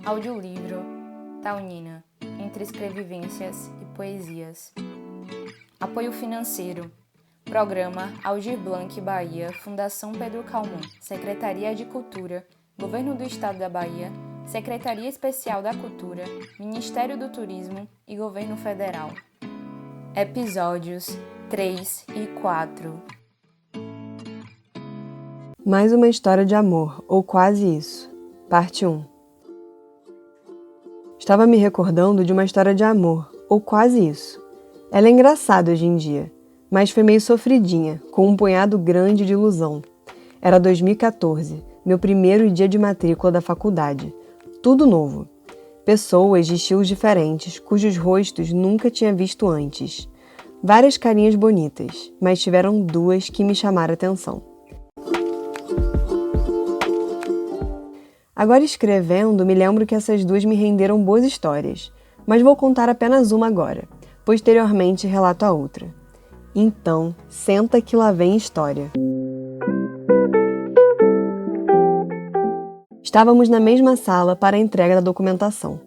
Audiolivro Taunina, entre escrevivências e poesias. Apoio financeiro. Programa Aldir Blanc Bahia, Fundação Pedro Calmon, Secretaria de Cultura, Governo do Estado da Bahia, Secretaria Especial da Cultura, Ministério do Turismo e Governo Federal. Episódios 3 e 4. Mais uma história de amor, ou quase isso. Parte 1. Estava me recordando de uma história de amor, ou quase isso. Ela é engraçada hoje em dia, mas foi meio sofridinha, com um punhado grande de ilusão. Era 2014, meu primeiro dia de matrícula da faculdade. Tudo novo. Pessoas de estilos diferentes, cujos rostos nunca tinha visto antes. Várias carinhas bonitas, mas tiveram duas que me chamaram a atenção. Agora escrevendo, me lembro que essas duas me renderam boas histórias, mas vou contar apenas uma agora. Posteriormente, relato a outra. Então, senta que lá vem história. Estávamos na mesma sala para a entrega da documentação.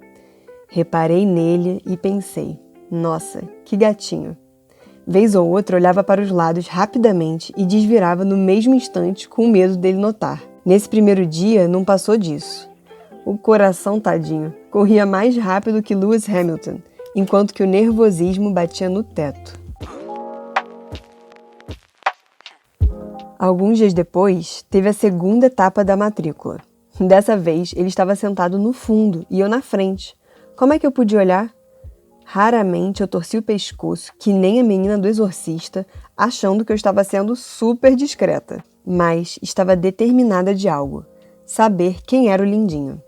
Reparei nele e pensei, nossa, que gatinho. Vez ou outra olhava para os lados rapidamente e desvirava no mesmo instante com medo dele notar. Nesse primeiro dia, não passou disso. O coração, tadinho, corria mais rápido que Lewis Hamilton, enquanto que o nervosismo batia no teto. Alguns dias depois, teve a segunda etapa da matrícula. Dessa vez, ele estava sentado no fundo e eu na frente. Como é que eu podia olhar? Raramente eu torci o pescoço, que nem a menina do exorcista, achando que eu estava sendo super discreta. Mas estava determinada de algo, saber quem era o lindinho.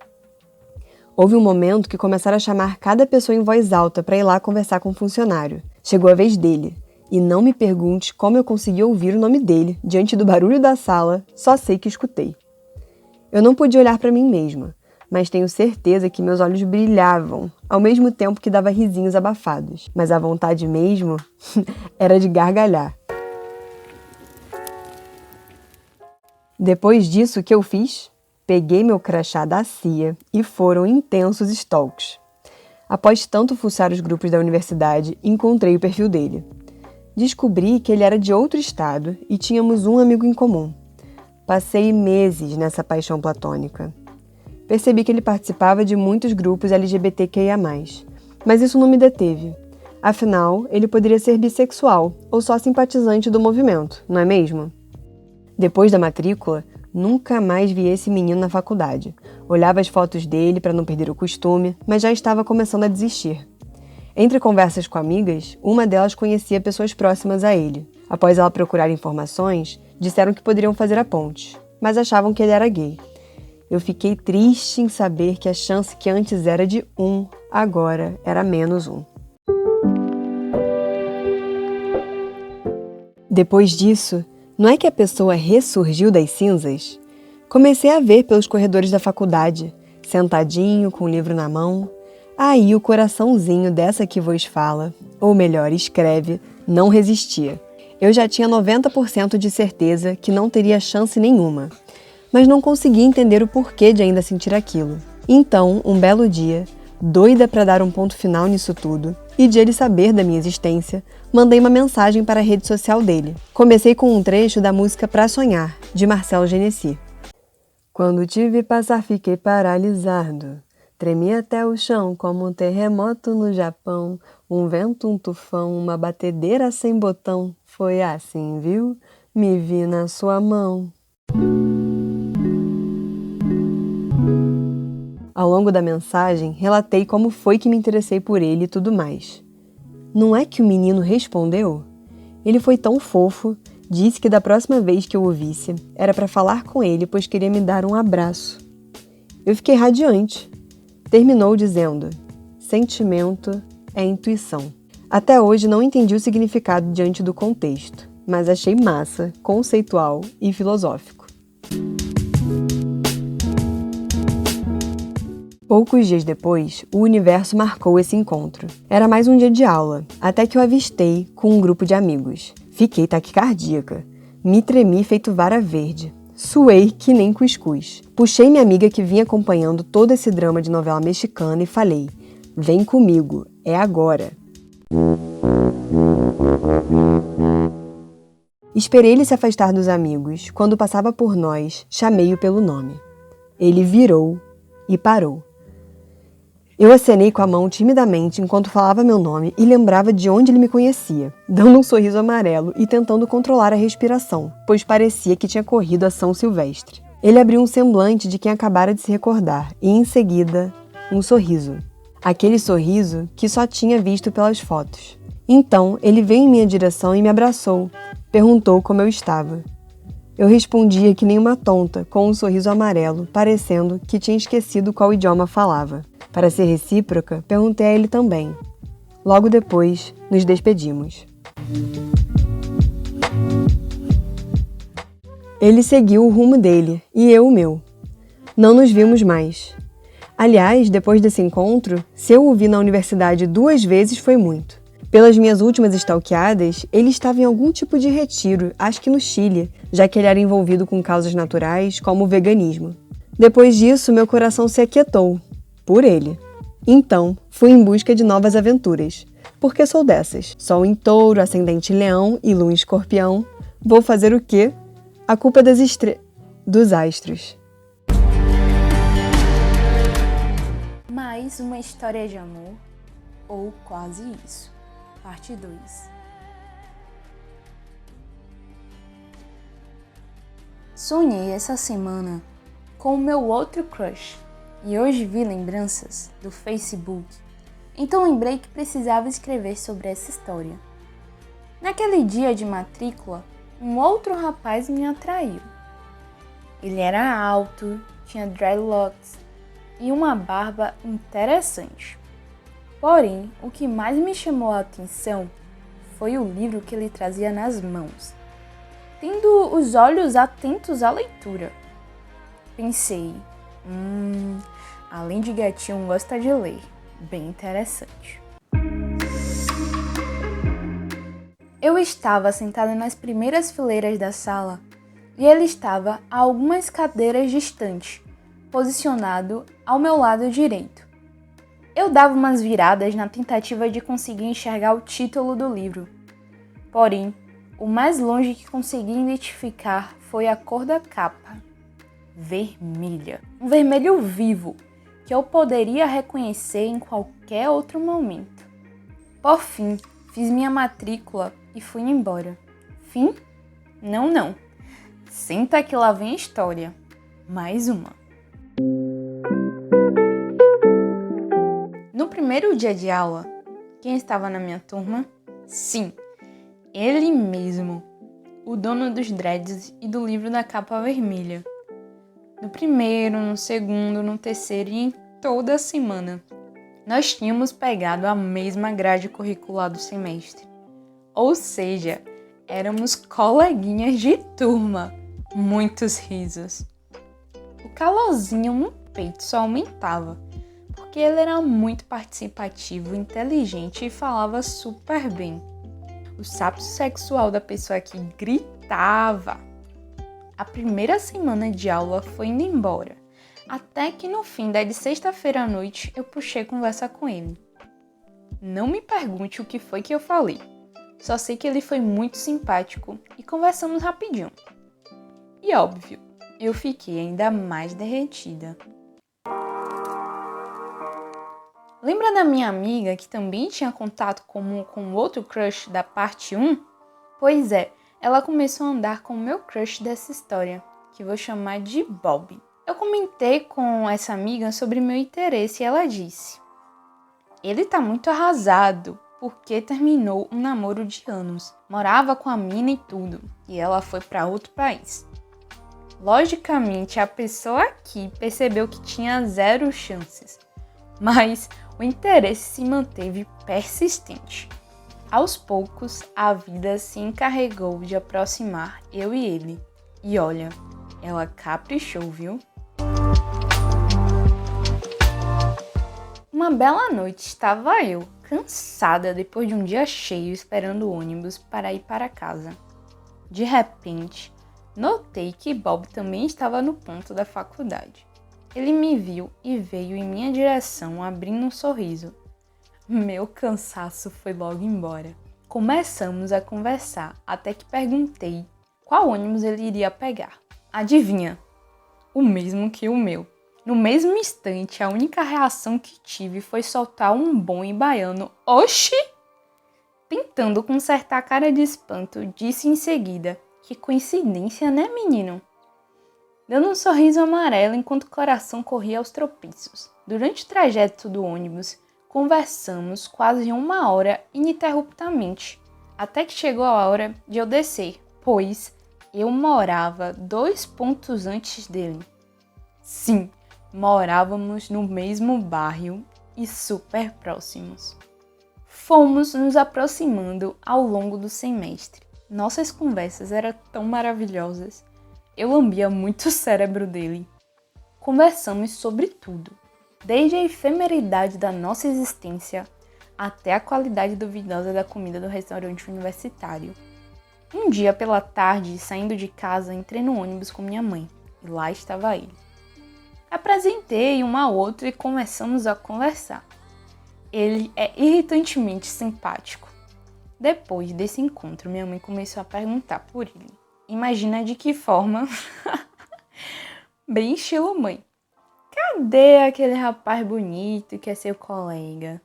Houve um momento que começaram a chamar cada pessoa em voz alta para ir lá conversar com o funcionário. Chegou a vez dele, e não me pergunte como eu consegui ouvir o nome dele diante do barulho da sala, só sei que escutei. Eu não podia olhar para mim mesma, mas tenho certeza que meus olhos brilhavam, ao mesmo tempo que dava risinhos abafados. Mas a vontade mesmo era de gargalhar. Depois disso, o que eu fiz? Peguei meu crachá da CIA e foram intensos stalks. Após tanto fuçar os grupos da universidade, encontrei o perfil dele. Descobri que ele era de outro estado e tínhamos um amigo em comum. Passei meses nessa paixão platônica. Percebi que ele participava de muitos grupos LGBTQIA+, mas isso não me deteve. Afinal, ele poderia ser bissexual ou só simpatizante do movimento, não é mesmo? Depois da matrícula, nunca mais vi esse menino na faculdade. Olhava as fotos dele para não perder o costume, mas já estava começando a desistir. Entre conversas com amigas, uma delas conhecia pessoas próximas a ele. Após ela procurar informações, disseram que poderiam fazer a ponte, mas achavam que ele era gay. Eu fiquei triste em saber que a chance que antes era de 1, agora era menos 1. Depois disso, não é que a pessoa ressurgiu das cinzas? Comecei a ver pelos corredores da faculdade, sentadinho, com o livro na mão. Aí o coraçãozinho dessa que vos fala, ou melhor, escreve, não resistia. Eu já tinha 90% de certeza que não teria chance nenhuma, mas não conseguia entender o porquê de ainda sentir aquilo. Então, um belo dia, doida para dar um ponto final nisso tudo, e de ele saber da minha existência, mandei uma mensagem para a rede social dele. Comecei com um trecho da música Pra Sonhar, de Marcelo Genesi. Quando te vi passar fiquei paralisado, tremi até o chão como um terremoto no Japão, um vento, um tufão, uma batedeira sem botão, foi assim, viu? Me vi na sua mão. Ao longo da mensagem, relatei como foi que me interessei por ele e tudo mais. Não é que o menino respondeu? Ele foi tão fofo, disse que da próxima vez que eu o visse, era para falar com ele, pois queria me dar um abraço. Eu fiquei radiante. Terminou dizendo, sentimento é intuição. Até hoje não entendi o significado diante do contexto, mas achei massa, conceitual e filosófico. Poucos dias depois, o universo marcou esse encontro. Era mais um dia de aula, até que eu avistei com um grupo de amigos. Fiquei taquicardíaca. Me tremi feito vara verde. Suei que nem cuscuz. Puxei minha amiga que vinha acompanhando todo esse drama de novela mexicana e falei: vem comigo, é agora. Esperei ele se afastar dos amigos. Quando passava por nós, chamei-o pelo nome. Ele virou e parou. Eu acenei com a mão timidamente enquanto falava meu nome e lembrava de onde ele me conhecia, dando um sorriso amarelo e tentando controlar a respiração, pois parecia que tinha corrido a São Silvestre. Ele abriu um semblante de quem acabara de se recordar e, em seguida, um sorriso. Aquele sorriso que só tinha visto pelas fotos. Então, ele veio em minha direção e me abraçou. Perguntou como eu estava. Eu respondia que nem uma tonta, com um sorriso amarelo, parecendo que tinha esquecido qual idioma falava. Para ser recíproca, perguntei a ele também. Logo depois, nos despedimos. Ele seguiu o rumo dele, e eu o meu. Não nos vimos mais. Aliás, depois desse encontro, se eu o vi na universidade 2 vezes foi muito. Pelas minhas últimas stalkeadas, ele estava em algum tipo de retiro, acho que no Chile, já que ele era envolvido com causas naturais, como o veganismo. Depois disso, meu coração se aquietou. Por ele. Então, fui em busca de novas aventuras. Porque sou dessas. Sol em touro, ascendente em leão e lua em escorpião. Vou fazer o quê? A culpa é dos astros. Mais uma história de amor, ou quase isso. Parte 2. Sonhei essa semana com o meu outro crush e hoje vi lembranças do Facebook. Então lembrei que precisava escrever sobre essa história. Naquele dia de matrícula, um outro rapaz me atraiu. Ele era alto, tinha dreadlocks e uma barba interessante. Porém, o que mais me chamou a atenção foi o livro que ele trazia nas mãos, tendo os olhos atentos à leitura. Pensei, além de gatinho, gosta de ler. Bem interessante. Eu estava sentada nas primeiras fileiras da sala e ele estava a algumas cadeiras distante, posicionado ao meu lado direito. Eu dava umas viradas na tentativa de conseguir enxergar o título do livro. Porém, o mais longe que consegui identificar foi a cor da capa. Vermelha. Um vermelho vivo, que eu poderia reconhecer em qualquer outro momento. Por fim, fiz minha matrícula e fui embora. Fim? Não. Senta que lá vem a história. Mais uma. No primeiro dia de aula, quem estava na minha turma? Sim, ele mesmo, o dono dos dreads e do livro da capa vermelha. No primeiro, no segundo, no terceiro e em toda a semana, nós tínhamos pegado a mesma grade curricular do semestre. Ou seja, éramos coleguinhas de turma. Muitos risos. O calorzinho no peito só aumentava, porque ele era muito participativo, inteligente e falava super bem. O sapso sexual da pessoa que gritava. A primeira semana de aula foi indo embora, até que no fim da de sexta-feira à noite eu puxei conversa com ele. Não me pergunte o que foi que eu falei, só sei que ele foi muito simpático e conversamos rapidinho. E óbvio, eu fiquei ainda mais derretida. Lembra da minha amiga que também tinha contato comum com o outro crush da parte 1? Pois é, ela começou a andar com o meu crush dessa história, que vou chamar de Bob. Eu comentei com essa amiga sobre meu interesse e ela disse: ele tá muito arrasado, porque terminou um namoro de anos, morava com a mina e tudo, e ela foi para outro país. Logicamente, a pessoa aqui percebeu que tinha 0 chances, mas o interesse se manteve persistente. Aos poucos, a vida se encarregou de aproximar eu e ele. E olha, ela caprichou, viu? Uma bela noite estava eu, cansada depois de um dia cheio esperando o ônibus para ir para casa. De repente, Notei que Bob também estava no ponto da faculdade. Ele me viu e veio em minha direção abrindo um sorriso. Meu cansaço foi logo embora. Começamos a conversar até que perguntei qual ônibus ele iria pegar. Adivinha? O mesmo que o meu. No mesmo instante, a única reação que tive foi soltar um bom em baiano. Oxi! Tentando consertar a cara de espanto, disse em seguida: que coincidência, né, menino? Dando um sorriso amarelo enquanto o coração corria aos tropeços. Durante o trajeto do ônibus, conversamos quase 1 hora ininterruptamente, até que chegou a hora de eu descer, pois eu morava 2 pontos antes dele. Sim, morávamos no mesmo bairro e super próximos. Fomos nos aproximando ao longo do semestre. Nossas conversas eram tão maravilhosas. Eu lambia muito o cérebro dele. Conversamos sobre tudo, desde a efemeridade da nossa existência até a qualidade duvidosa da comida do restaurante universitário. Um dia pela tarde, saindo de casa, entrei no ônibus com minha mãe, e lá estava ele. Apresentei um ao outro e começamos a conversar. Ele é irritantemente simpático. Depois desse encontro, minha mãe começou a perguntar por ele. Imagina de que forma? Bem estilo mãe. Cadê aquele rapaz bonito que é seu colega?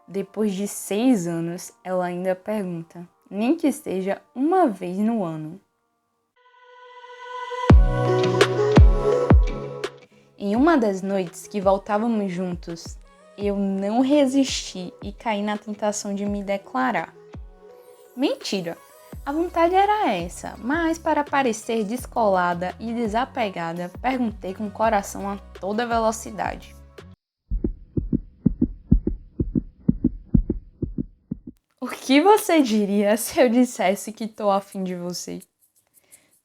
Depois de 6 anos, ela ainda pergunta, nem que seja uma vez no ano. Em uma das noites que voltávamos juntos, eu não resisti e caí na tentação de me declarar. Mentira! A vontade era essa, mas para parecer descolada e desapegada, perguntei com o coração a toda velocidade. O que você diria se eu dissesse que tô afim de você?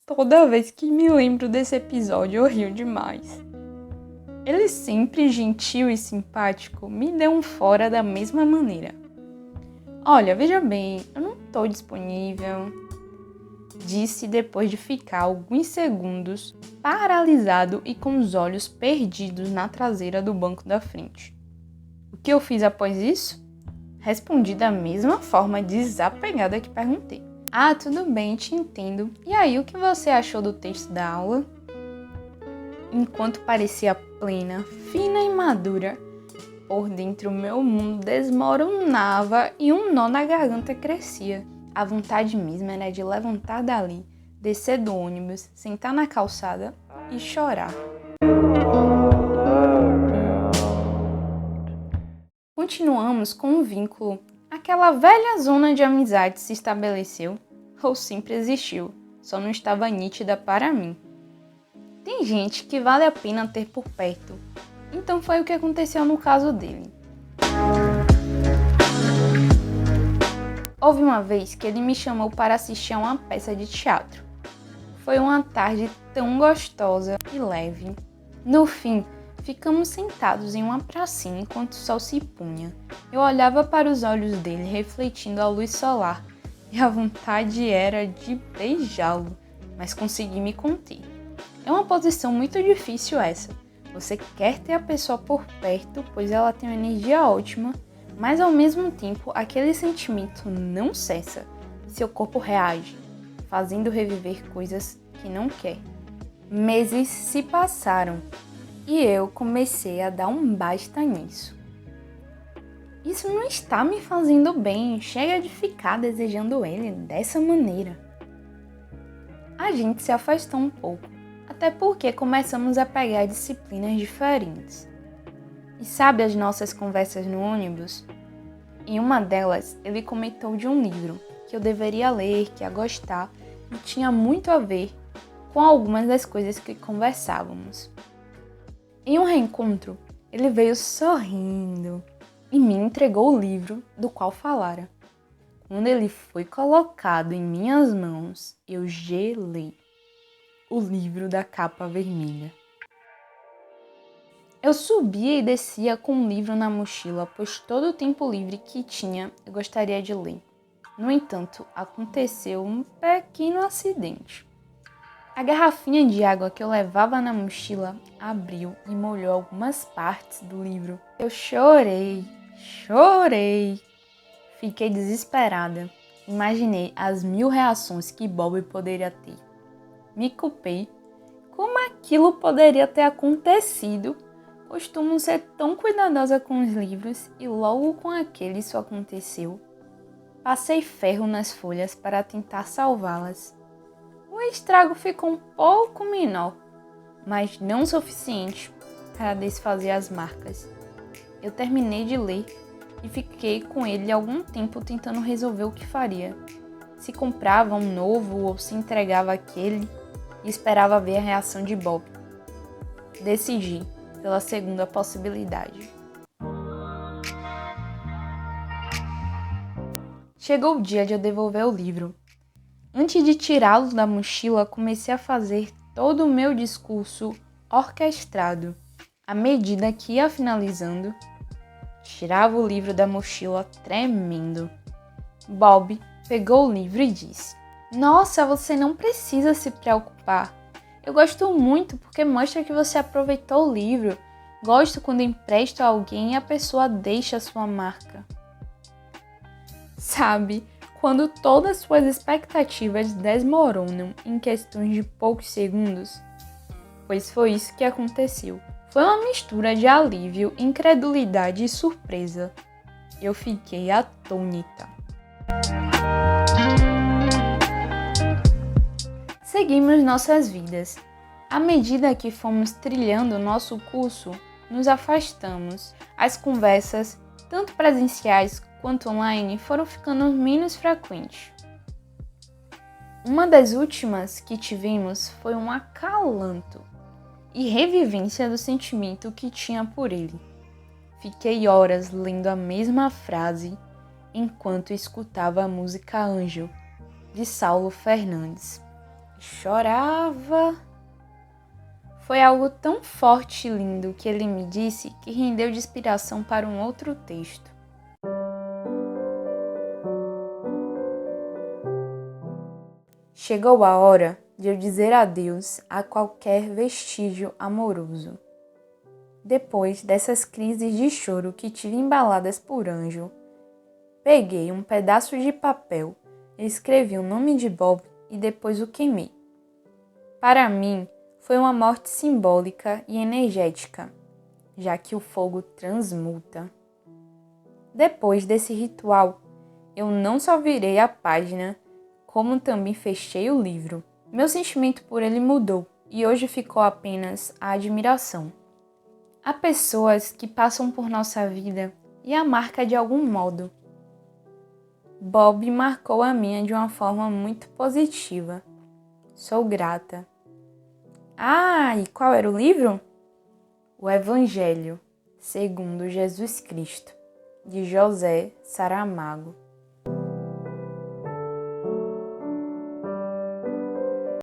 Toda vez que me lembro desse episódio, eu rio demais. Ele, sempre gentil e simpático, me deu um fora da mesma maneira. Olha, veja bem, eu não tô disponível, disse depois de ficar alguns segundos paralisado e com os olhos perdidos na traseira do banco da frente. O que eu fiz após isso? Respondi da mesma forma desapegada que perguntei. Ah, tudo bem, te entendo. E aí, o que você achou do texto da aula? Enquanto parecia plena, fina e madura, por dentro meu mundo desmoronava e um nó na garganta crescia. A vontade mesmo era de levantar dali, descer do ônibus, sentar na calçada e chorar. Continuamos com um vínculo. Aquela velha zona de amizade se estabeleceu, ou sempre existiu, só não estava nítida para mim. Tem gente que vale a pena ter por perto, então foi o que aconteceu no caso dele. Houve uma vez que ele me chamou para assistir a uma peça de teatro. Foi uma tarde tão gostosa e leve. No fim, ficamos sentados em uma pracinha enquanto o sol se punha. Eu olhava para os olhos dele refletindo a luz solar e a vontade era de beijá-lo, mas consegui me conter. É uma posição muito difícil essa. Você quer ter a pessoa por perto, pois ela tem uma energia ótima, mas ao mesmo tempo aquele sentimento não cessa e seu corpo reage, fazendo reviver coisas que não quer. Meses se passaram e eu comecei a dar um basta nisso. Isso não está me fazendo bem, chega de ficar desejando ele dessa maneira. A gente se afastou um pouco, até porque começamos a pegar disciplinas diferentes. E sabe as nossas conversas no ônibus? Em uma delas, ele comentou de um livro que eu deveria ler, que ia gostar e tinha muito a ver com algumas das coisas que conversávamos. Em um reencontro, ele veio sorrindo e me entregou o livro do qual falara. Quando ele foi colocado em minhas mãos, eu gelei. O livro da capa vermelha. Eu subia e descia com um livro na mochila, pois todo o tempo livre que tinha eu gostaria de ler. No entanto, aconteceu um pequeno acidente. A garrafinha de água que eu levava na mochila abriu e molhou algumas partes do livro. Eu chorei. Fiquei desesperada. Imaginei as 1000 reações que Bob poderia ter. Me culpei. Como aquilo poderia ter acontecido? Costumo ser tão cuidadosa com os livros e logo com aquele isso aconteceu. Passei ferro nas folhas para tentar salvá-las. O estrago ficou um pouco menor, mas não suficiente para desfazer as marcas. Eu terminei de ler e fiquei com ele algum tempo tentando resolver o que faria. Se comprava um novo ou se entregava aquele e esperava ver a reação de Bob. Decidi pela segunda possibilidade. Chegou o dia de eu devolver o livro. Antes de tirá-lo da mochila, comecei a fazer todo o meu discurso orquestrado. À medida que ia finalizando, tirava o livro da mochila tremendo. Bob pegou o livro e disse: "Nossa, você não precisa se preocupar. Eu gosto muito porque mostra que você aproveitou o livro. Gosto quando empresto a alguém e a pessoa deixa a sua marca." Sabe, quando todas suas expectativas desmoronam em questões de poucos segundos? Pois foi isso que aconteceu. Foi uma mistura de alívio, incredulidade e surpresa. Eu fiquei atônita. Seguimos nossas vidas. À medida que fomos trilhando nosso curso, nos afastamos. As conversas, tanto presenciais quanto online, foram ficando menos frequentes. Uma das últimas que tivemos foi um acalanto e revivência do sentimento que tinha por ele. Fiquei horas lendo a mesma frase enquanto escutava a música Anjo, de Saulo Fernandes. Chorava. Foi algo tão forte e lindo que ele me disse que rendeu de inspiração para um outro texto. Chegou a hora de eu dizer adeus a qualquer vestígio amoroso. Depois dessas crises de choro que tive embaladas por Anjo, peguei um pedaço de papel, escrevi o nome de Bob e depois o queimei. Para mim, foi uma morte simbólica e energética, já que o fogo transmuta. Depois desse ritual, eu não só virei a página, como também fechei o livro. Meu sentimento por ele mudou e hoje ficou apenas a admiração. Há pessoas que passam por nossa vida e a marca de algum modo. Bob marcou a minha de uma forma muito positiva. Sou grata. Ah, e qual era o livro? O Evangelho segundo Jesus Cristo, de José Saramago.